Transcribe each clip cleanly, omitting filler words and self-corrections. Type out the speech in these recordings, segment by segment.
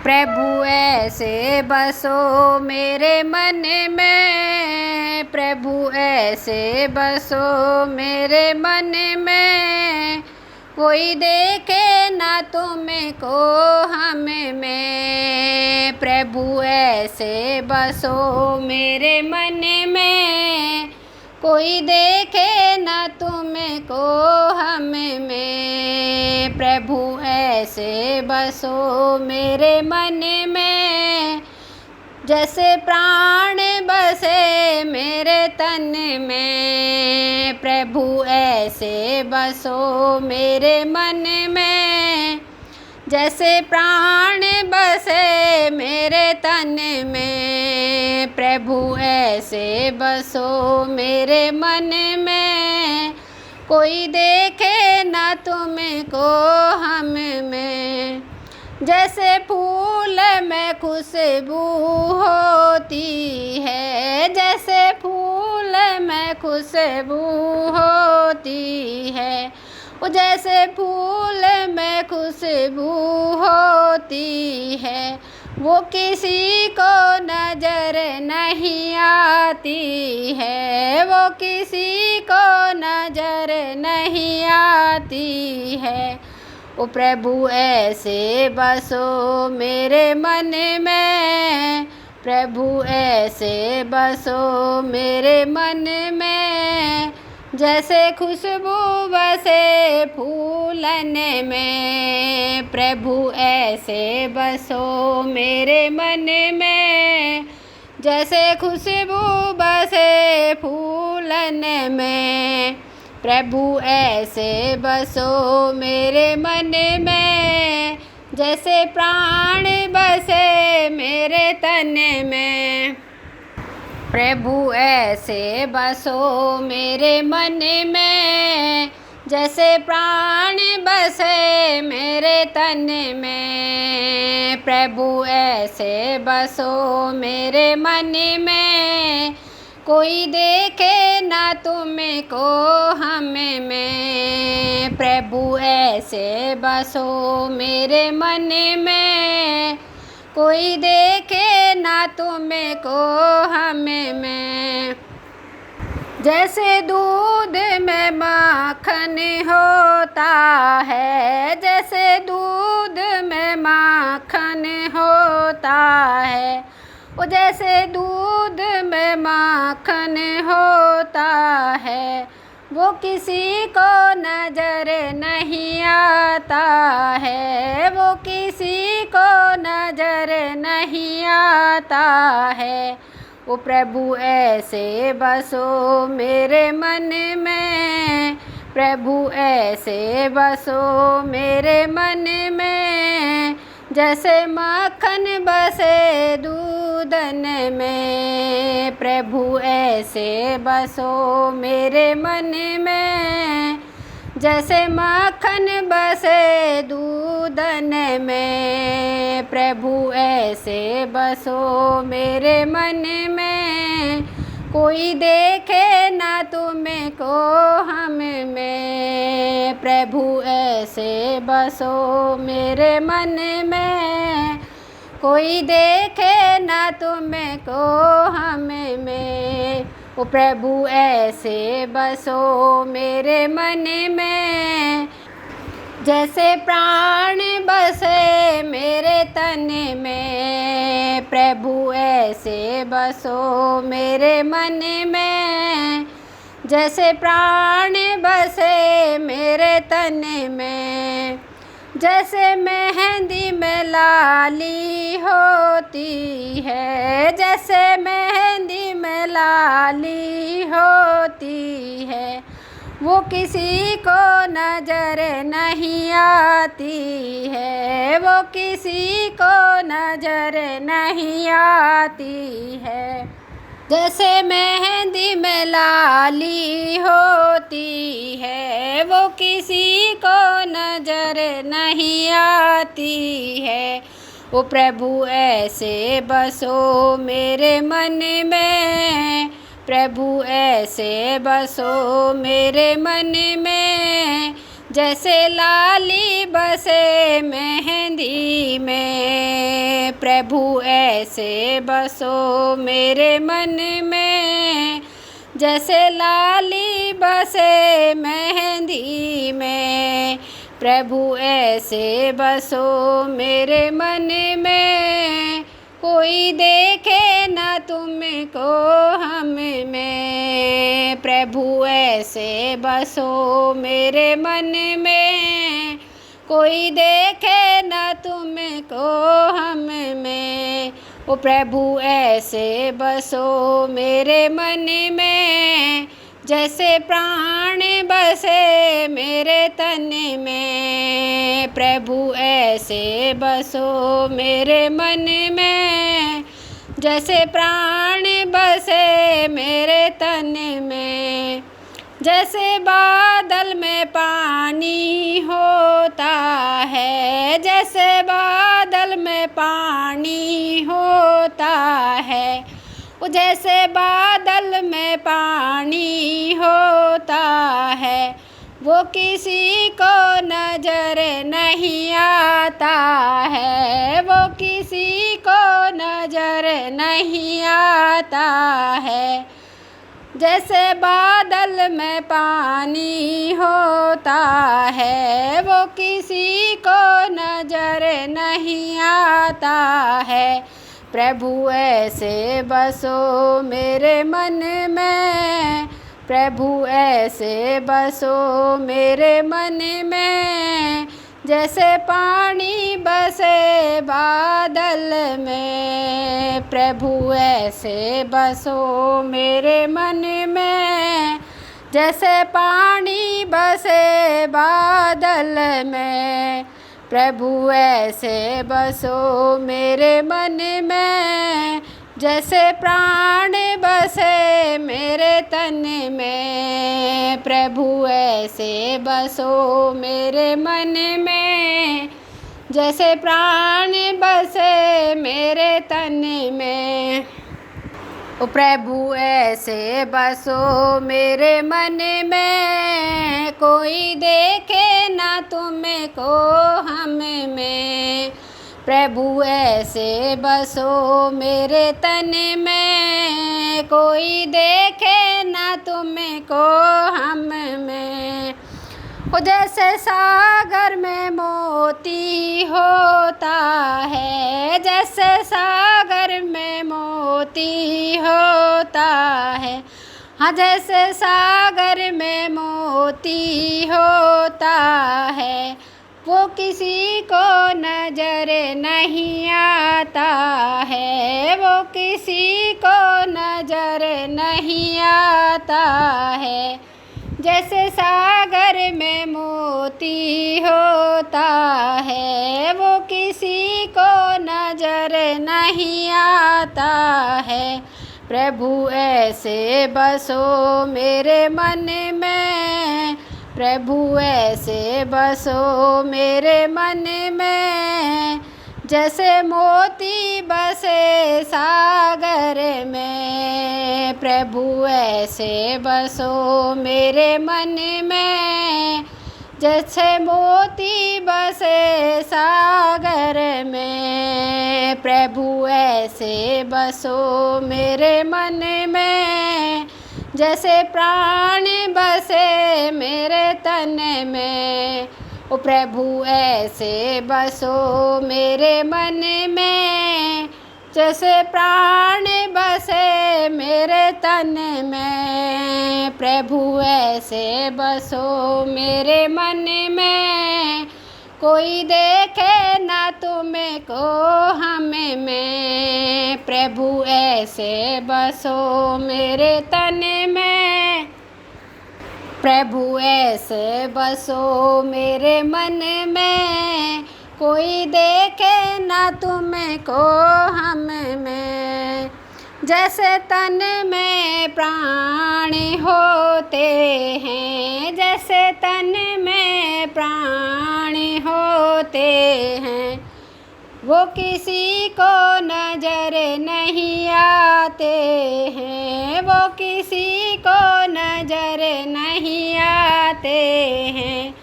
प्रभु ऐसे बसो मेरे मन में, प्रभु ऐसे बसो मेरे मन में, कोई देखे ना तुमको हम में। प्रभु ऐसे बसो मेरे मन में, कोई देखे ना तुमको हम में। प्रभु ऐसे बसो मेरे मन में, जैसे प्राण बसे मेरे तन में। प्रभु ऐसे बसो मेरे मन में, जैसे प्राण बसे मेरे तन में। प्रभु ऐसे बसो मेरे मन में, कोई देखे ना तुमको हम में। जैसे फूल में खुशबू होती है, जैसे फूल में खुशबू होती है, वो जैसे फूल में खुशबू होती है, वो किसी को नजर नहीं आती है, वो किसी को नजर नहीं आती है। ओ प्रभु ऐसे बसो मेरे मन में, प्रभु ऐसे बसो मेरे मन में, जैसे खुशबू बसे फूलन में। प्रभु ऐसे बसो मेरे मन में, जैसे खुशबू बसे फूलन में। प्रभु ऐसे बसो मेरे मन में, जैसे प्राण बसे मेरे तन में। प्रभु ऐसे बसो मेरे मन में, जैसे प्राण बसे मेरे तन में। प्रभु ऐसे बसो मेरे मन में, कोई देखे ना तुमको हम में। प्रभु ऐसे बसो मेरे मन में, कोई देखे ना तुमको हम में। जैसे दूध में माखन होता है, जैसे दूध में माखन होता है, वो जैसे दूध में माखन होता है, वो किसी को नजर नहीं आता है, वो किसी को नजर नहीं आता है। वो प्रभु ऐसे बसो मेरे मन में, प्रभु ऐसे बसो मेरे मन में, जैसे मक्खन बसे दूधन में। प्रभु ऐसे बसो मेरे मन में, जैसे मक्खन बसे दूधन में। प्रभु ऐसे बसो मेरे मन में, कोई देखे ना तुमको हम में। प्रभु ऐसे बसो मेरे मन में, कोई देखे ना तुमको हम में। ओ प्रभु ऐसे बसो मेरे मन में, जैसे प्राण बसे मेरे तन में। प्रभु ऐसे बसो मेरे मन में, जैसे प्राण बसे मेरे तन में। जैसे मेहंदी में लाली होती है, जैसे मेहंदी में लाली होती है, वो किसी को नजर नहीं आती है, वो किसी को नजर नहीं आती है। जैसे मेहंदी में लाली होती है, वो किसी को नजर नहीं आती है। वो प्रभु ऐसे बसो मेरे मन में, प्रभु ऐसे बसो मेरे मन में, जैसे लाली बसे मेहंदी में। प्रभु ऐसे बसो मेरे मन में, जैसे लाली बसे मेहंदी में। प्रभु ऐसे बसो मेरे मन में, कोई देखे न तुमको हम में। प्रभु ऐसे बसो मेरे मन में, कोई देखे न तुमको हम में। ओ प्रभु ऐसे बसो मेरे मन में, जैसे प्राण बसे मेरे तन में। प्रभु ऐसे बसो मेरे मन में, जैसे प्राण बसे मेरे तन में। जैसे बादल में पानी होता है, जैसे बादल में पानी होता है, जैसे बादल में पानी होता है, वो किसी को नजर नहीं आता है, वो किसी को नजर नहीं आता है। जैसे बादल में पानी होता है, वो किसी को नजर नहीं आता है। प्रभु ऐसे बसो मेरे मन में, प्रभु ऐसे बसो मेरे मन में, जैसे पानी बसे बादल में। प्रभु ऐसे बसो मेरे मन में, जैसे पानी बसे बादल में। प्रभु ऐसे बसो मेरे मन में, जैसे प्राण बसे मेरे तन में। प्रभु ऐसे बसो मेरे मन में, जैसे प्राण बसे मेरे तन में। ओ प्रभु ऐसे बसो मेरे मन में, कोई देखे ना तुमको हम में। प्रभु ऐसे बसो मेरे तन में, कोई देखे ना तुमको हम में। ओ जैसे सागर में मोती होता है, जैसे सागर में मोती होता है, हाँ जैसे सागर में मोती होता है, वो किसी को नजर नहीं आता है, वो किसी को नजर नहीं आता है। जैसे सागर में मोती होता है, वो किसी को नजर नहीं आता है। प्रभु ऐसे बसो मेरे मन में, प्रभु ऐसे बसो मेरे मन में, जैसे मोती बसे सागर में। प्रभु ऐसे बसो मेरे मन में, जैसे मोती बसे सागर में। प्रभु ऐसे बसो मेरे मन में, जैसे प्राण बसे मेरे तन में। ओ प्रभु ऐसे बसो मेरे मन में, जैसे प्राण बसे मेरे तन में। प्रभु ऐसे बसो मेरे मन में, कोई देखे ना तुमको हम में। प्रभु ऐसे बसो मेरे तन में, प्रभु ऐसे बसो मेरे मन में, कोई देखे ना तुमको हम में। जैसे तन में प्राण होते हैं, जैसे तन में प्राण होते हैं, वो किसी को नजर नहीं आते हैं, वो किसी को नजर नहीं आते हैं।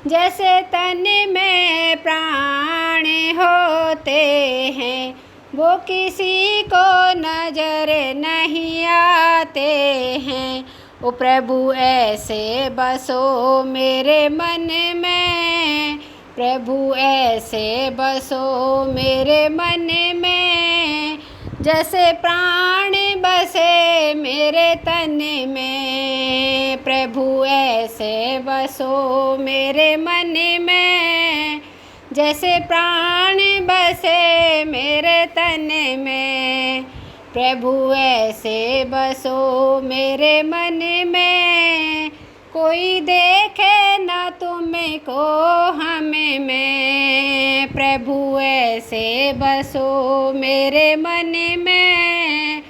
जैसे तन में प्राण होते हैं, वो किसी को नजर नहीं आते हैं। ओ प्रभु ऐसे बसो मेरे मन में, प्रभु ऐसे बसो मेरे मन में, जैसे प्राण बसे मेरे तन में। प्रभु ऐसे बसो मेरे मन में, जैसे प्राण बसे मेरे तन में। प्रभु ऐसे बसो मेरे मन में, कोई देखे ना तुमको हमें में। प्रभु ऐसे बसो मेरे मन में,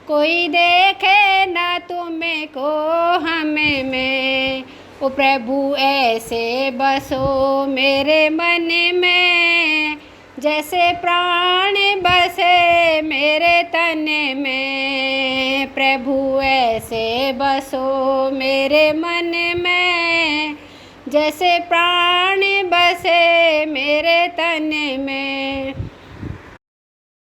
कोई देखे ना तुमको हमें में। ओ प्रभु ऐसे बसो मेरे मन में, जैसे प्राण बसे मेरे तन में। प्रभु ऐसे बसो मेरे मन में, जैसे प्राण बसे मेरे तन